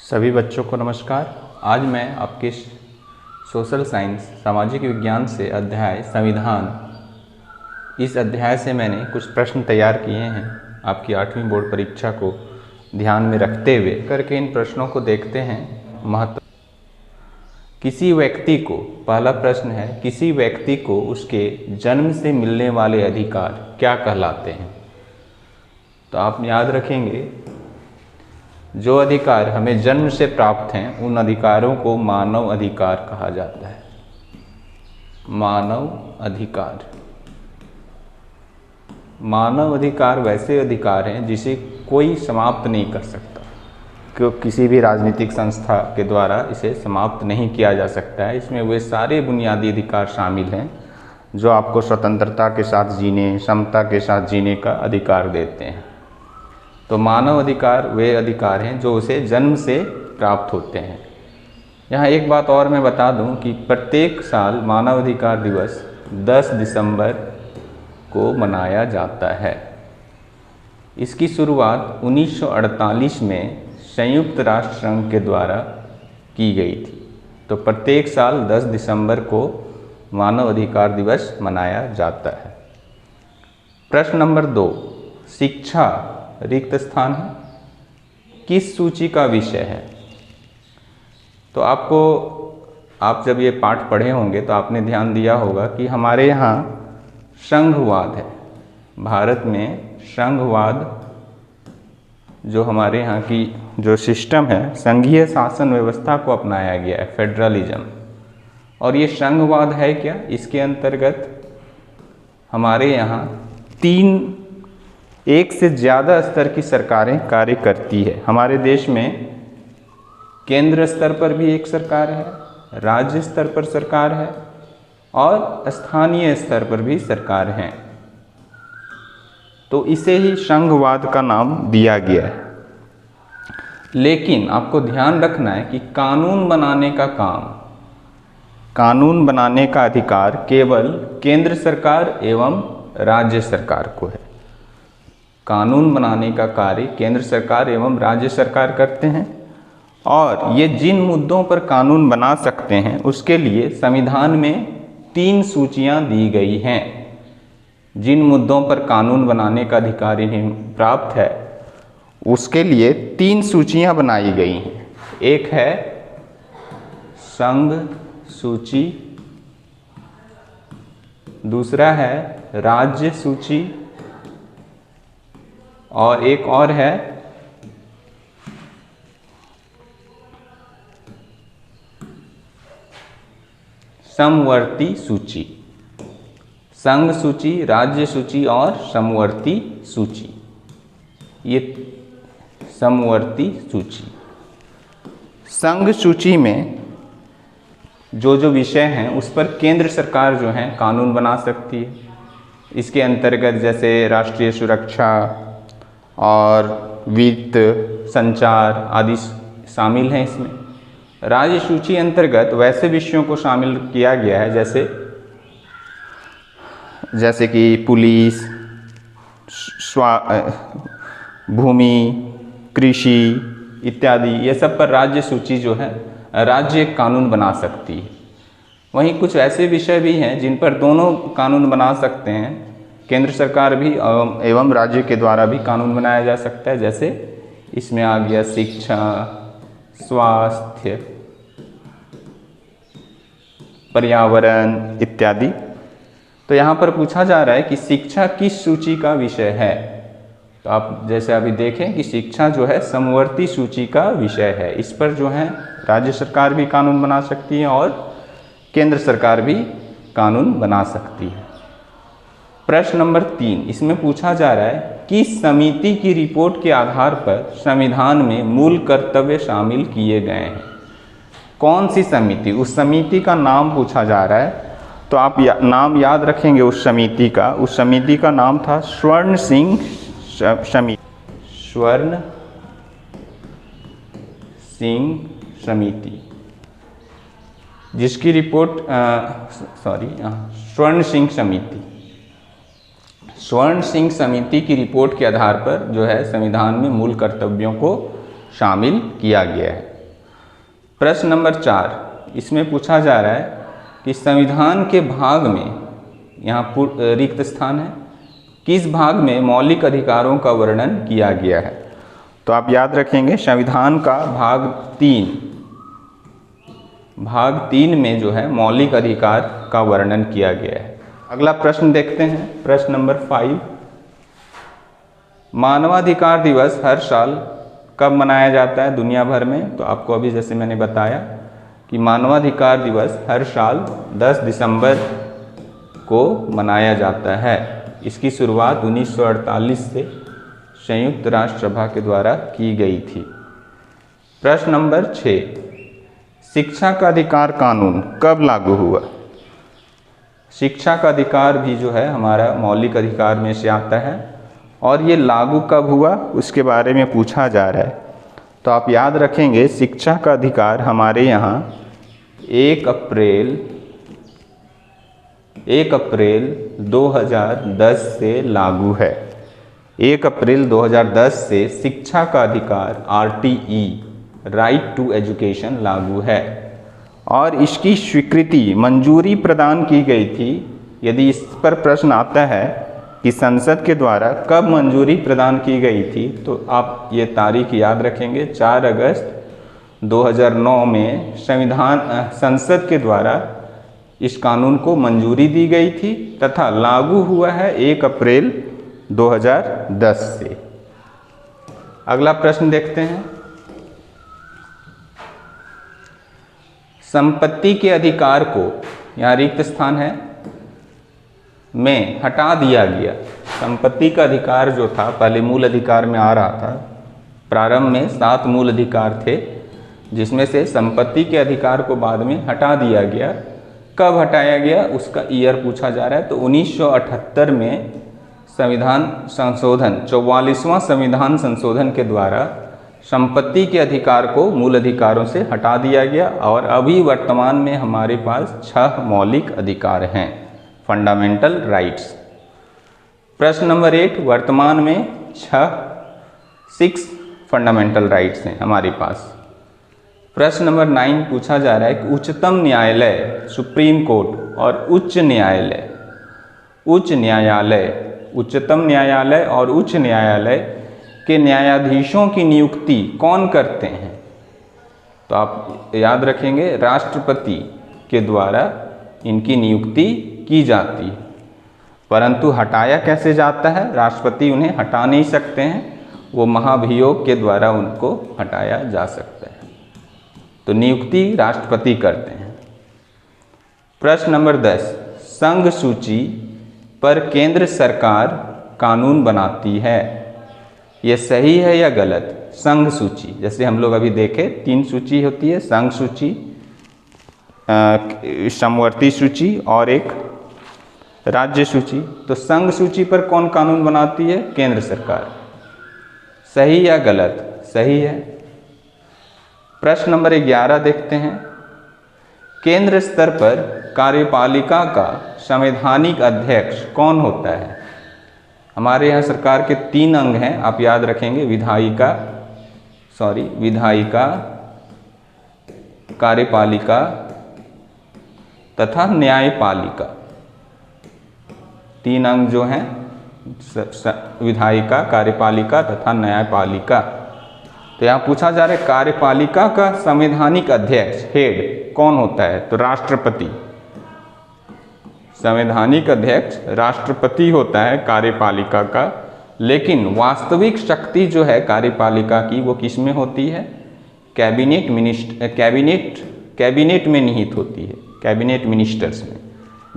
सभी बच्चों को नमस्कार। आज मैं आपके सोशल साइंस सामाजिक विज्ञान से अध्याय संविधान, इस अध्याय से मैंने कुछ प्रश्न तैयार किए हैं आपकी 8वीं बोर्ड परीक्षा को ध्यान में रखते हुए करके इन प्रश्नों को देखते हैं। महत्व किसी व्यक्ति को, पहला प्रश्न है, किसी व्यक्ति को उसके जन्म से मिलने वाले अधिकार क्या कहलाते हैं? तो आप याद रखेंगे, जो अधिकार हमें जन्म से प्राप्त हैं उन अधिकारों को मानव अधिकार कहा जाता है। मानव अधिकार, मानव अधिकार वैसे अधिकार हैं जिसे कोई समाप्त नहीं कर सकता, क्योंकि किसी भी राजनीतिक संस्था के द्वारा इसे समाप्त नहीं किया जा सकता है। इसमें वे सारे बुनियादी अधिकार शामिल हैं जो आपको स्वतंत्रता के साथ जीने, समता के साथ जीने का अधिकार देते हैं। तो मानव अधिकार वे अधिकार हैं जो उसे जन्म से प्राप्त होते हैं। यहाँ एक बात और मैं बता दूं कि प्रत्येक साल मानव अधिकार दिवस 10 दिसंबर को मनाया जाता है। इसकी शुरुआत 1948 में संयुक्त राष्ट्र संघ के द्वारा की गई थी। तो प्रत्येक साल 10 दिसंबर को मानव अधिकार दिवस मनाया जाता है। प्रश्न नंबर 2, शिक्षा रिक्त स्थान है, किस सूची का विषय है? तो आप जब ये पाठ पढ़े होंगे तो आपने ध्यान दिया होगा कि हमारे यहाँ संघवाद है। भारत में संघवाद जो हमारे यहाँ की जो सिस्टम है, संघीय शासन व्यवस्था को अपनाया गया है, फेडरलिज्म। और ये संघवाद है क्या? इसके अंतर्गत हमारे यहाँ एक से ज़्यादा स्तर की सरकारें कार्य करती है। हमारे देश में केंद्र स्तर पर भी एक सरकार है, राज्य स्तर पर सरकार है और स्थानीय स्तर पर भी सरकार है। तो इसे ही संघवाद का नाम दिया गया है। लेकिन आपको ध्यान रखना है कि कानून बनाने का काम, कानून बनाने का अधिकार केवल केंद्र सरकार एवं राज्य सरकार को है। कानून बनाने का कार्य केंद्र सरकार एवं राज्य सरकार करते हैं और ये जिन मुद्दों पर कानून बना सकते हैं उसके लिए संविधान में 3 सूचियां दी गई हैं। जिन मुद्दों पर कानून बनाने का अधिकार इन्हें प्राप्त है उसके लिए 3 सूचियां बनाई गई हैं। एक है संघ सूची, दूसरा है राज्य सूची और एक और है समवर्ती सूची। संघ सूची, राज्य सूची और समवर्ती सूची। ये समवर्ती सूची, संघ सूची में जो विषय हैं उस पर केंद्र सरकार जो है कानून बना सकती है। इसके अंतर्गत जैसे राष्ट्रीय सुरक्षा और वित्त, संचार आदि शामिल हैं इसमें। राज्य सूची अंतर्गत वैसे विषयों को शामिल किया गया है जैसे कि पुलिस, भूमि, कृषि इत्यादि। ये सब पर राज्य सूची जो है राज्य कानून बना सकती है। वहीं कुछ ऐसे विषय भी हैं जिन पर दोनों कानून बना सकते हैं, केंद्र सरकार भी एवं राज्य के द्वारा भी कानून बनाया जा सकता है। जैसे इसमें आ गया शिक्षा, स्वास्थ्य, पर्यावरण इत्यादि। तो यहाँ पर पूछा जा रहा है कि शिक्षा किस सूची का विषय है? तो आप जैसे अभी देखें कि शिक्षा जो है समवर्ती सूची का विषय है। इस पर जो है राज्य सरकार भी कानून बना सकती है और केंद्र सरकार भी कानून बना सकती है। प्रश्न नंबर 3, इसमें पूछा जा रहा है किस समिति की रिपोर्ट के आधार पर संविधान में मूल कर्तव्य शामिल किए गए हैं? कौन सी समिति? उस समिति का नाम पूछा जा रहा है। तो आप नाम याद रखेंगे उस समिति का। उस समिति का नाम था स्वर्ण सिंह समिति। स्वर्ण सिंह समिति, जिसकी रिपोर्ट स्वर्ण सिंह समिति, स्वर्ण सिंह समिति की रिपोर्ट के आधार पर जो है संविधान में मूल कर्तव्यों को शामिल किया गया है। प्रश्न नंबर 4, इसमें पूछा जा रहा है कि संविधान के भाग में, यहाँ रिक्त स्थान है, किस भाग में मौलिक अधिकारों का वर्णन किया गया है? तो आप याद रखेंगे संविधान का भाग 3 में जो है मौलिक अधिकार का वर्णन किया गया है। अगला प्रश्न देखते हैं, प्रश्न नंबर 5, मानवाधिकार दिवस हर साल कब मनाया जाता है दुनिया भर में? तो आपको अभी जैसे मैंने बताया कि मानवाधिकार दिवस हर साल 10 दिसंबर को मनाया जाता है। इसकी शुरुआत 1948 से संयुक्त राष्ट्र सभा के द्वारा की गई थी। प्रश्न नंबर 6, शिक्षा का अधिकार कानून कब लागू हुआ? शिक्षा का अधिकार भी जो है हमारा मौलिक अधिकार में से आता है, और ये लागू कब हुआ उसके बारे में पूछा जा रहा है। तो आप याद रखेंगे शिक्षा का अधिकार हमारे यहाँ 1 अप्रैल 2010 से लागू है। 1 अप्रैल 2010 से शिक्षा का अधिकार RTE, राइट टू एजुकेशन, लागू है, और इसकी स्वीकृति मंजूरी प्रदान की गई थी। यदि इस पर प्रश्न आता है कि संसद के द्वारा कब मंजूरी प्रदान की गई थी, तो आप ये तारीख याद रखेंगे, 4 अगस्त 2009 में संसद के द्वारा इस कानून को मंजूरी दी गई थी तथा लागू हुआ है 1 अप्रैल 2010 से। अगला प्रश्न देखते हैं, संपत्ति के अधिकार को, यहाँ रिक्त स्थान है, में हटा दिया गया। संपत्ति का अधिकार जो था पहले मूल अधिकार में आ रहा था, प्रारंभ में 7 मूल अधिकार थे, जिसमें से संपत्ति के अधिकार को बाद में हटा दिया गया। कब हटाया गया उसका ईयर पूछा जा रहा है। तो 1978 में संविधान संशोधन, 44वां संविधान संशोधन के द्वारा संपत्ति के अधिकार को मूल अधिकारों से हटा दिया गया, और अभी वर्तमान में हमारे पास 6 मौलिक अधिकार हैं, फंडामेंटल राइट्स। प्रश्न नंबर 8, वर्तमान में 6 फंडामेंटल राइट्स हैं हमारे पास। प्रश्न नंबर 9 पूछा जा रहा है कि उच्चतम न्यायालय, सुप्रीम कोर्ट और उच्चतम न्यायालय और उच्च न्यायालय के न्यायाधीशों की नियुक्ति कौन करते हैं? तो आप याद रखेंगे राष्ट्रपति के द्वारा इनकी नियुक्ति की जाती है, परंतु हटाया कैसे जाता है? राष्ट्रपति उन्हें हटा नहीं सकते हैं, वो महाभियोग के द्वारा उनको हटाया जा सकता है। तो नियुक्ति राष्ट्रपति करते हैं। प्रश्न नंबर 10, संघ सूची पर केंद्र सरकार कानून बनाती है, ये सही है या गलत? संघ सूची, जैसे हम लोग अभी देखे 3 सूची होती है, संघ सूची, समवर्ती सूची और एक राज्य सूची। तो संघ सूची पर कौन कानून बनाती है? केंद्र सरकार। सही या गलत? सही है। प्रश्न नंबर 11 देखते हैं, केंद्र स्तर पर कार्यपालिका का संवैधानिक अध्यक्ष कौन होता है? हमारे यहाँ सरकार के 3 अंग हैं, आप याद रखेंगे, विधायिका, कार्यपालिका तथा न्यायपालिका। 3 अंग जो हैं, विधायिका, कार्यपालिका तथा न्यायपालिका। तो यहाँ पूछा जा रहा है कार्यपालिका का संवैधानिक अध्यक्ष, हेड, कौन होता है? तो राष्ट्रपति। संवैधानिक अध्यक्ष राष्ट्रपति होता है कार्यपालिका का, लेकिन वास्तविक शक्ति जो है कार्यपालिका की वो किस में होती है? कैबिनेट में निहित होती है, कैबिनेट मिनिस्टर्स में,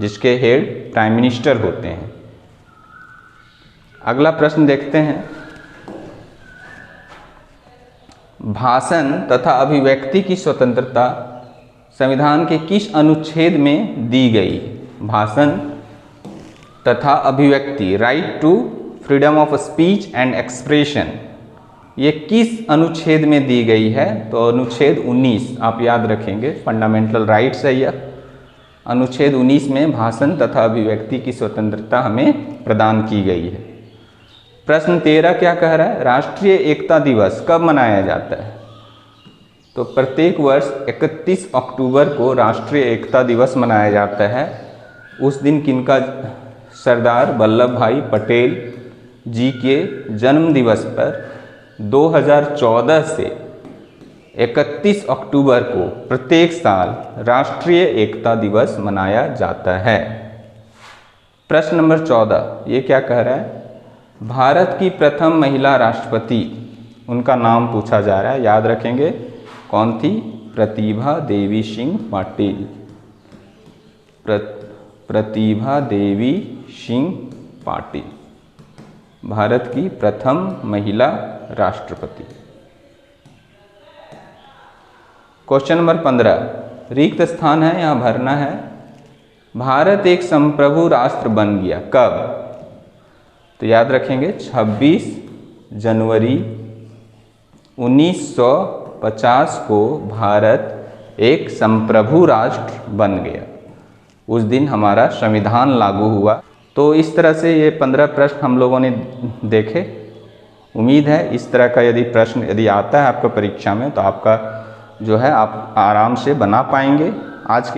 जिसके हेड प्राइम मिनिस्टर होते हैं। अगला प्रश्न देखते हैं, भाषण तथा अभिव्यक्ति की स्वतंत्रता संविधान के किस अनुच्छेद में दी गई? भाषण तथा अभिव्यक्ति, right to freedom of speech and expression, ये किस अनुच्छेद में दी गई है? तो अनुच्छेद 19, आप याद रखेंगे, फंडामेंटल राइट्स है यह। अनुच्छेद 19 में भाषण तथा अभिव्यक्ति की स्वतंत्रता हमें प्रदान की गई है। प्रश्न 13 क्या कह रहा है? राष्ट्रीय एकता दिवस कब मनाया जाता है? तो प्रत्येक वर्ष 31 अक्टूबर को राष्ट्रीय एकता दिवस मनाया जाता है। उस दिन किनका, सरदार वल्लभ भाई पटेल जी के जन्म दिवस पर 2014 से 31 अक्टूबर को प्रत्येक साल राष्ट्रीय एकता दिवस मनाया जाता है। प्रश्न नंबर 14, ये क्या कह रहा है? भारत की प्रथम महिला राष्ट्रपति, उनका नाम पूछा जा रहा है, याद रखेंगे। कौन थी? प्रतिभा देवी सिंह पाटिल। प्रतिभा देवी सिंह पाटिल भारत की प्रथम महिला राष्ट्रपति। क्वेश्चन नंबर 15, रिक्त स्थान है, यहाँ भरना है। भारत एक संप्रभु राष्ट्र बन गया कब? तो याद रखेंगे 26 जनवरी 1950 को भारत एक संप्रभु राष्ट्र बन गया। उस दिन हमारा संविधान लागू हुआ। तो इस तरह से ये 15 प्रश्न हम लोगों ने देखे। उम्मीद है इस तरह का यदि प्रश्न यदि आता है आपका परीक्षा में तो आपका जो है आप आराम से बना पाएंगे। आज के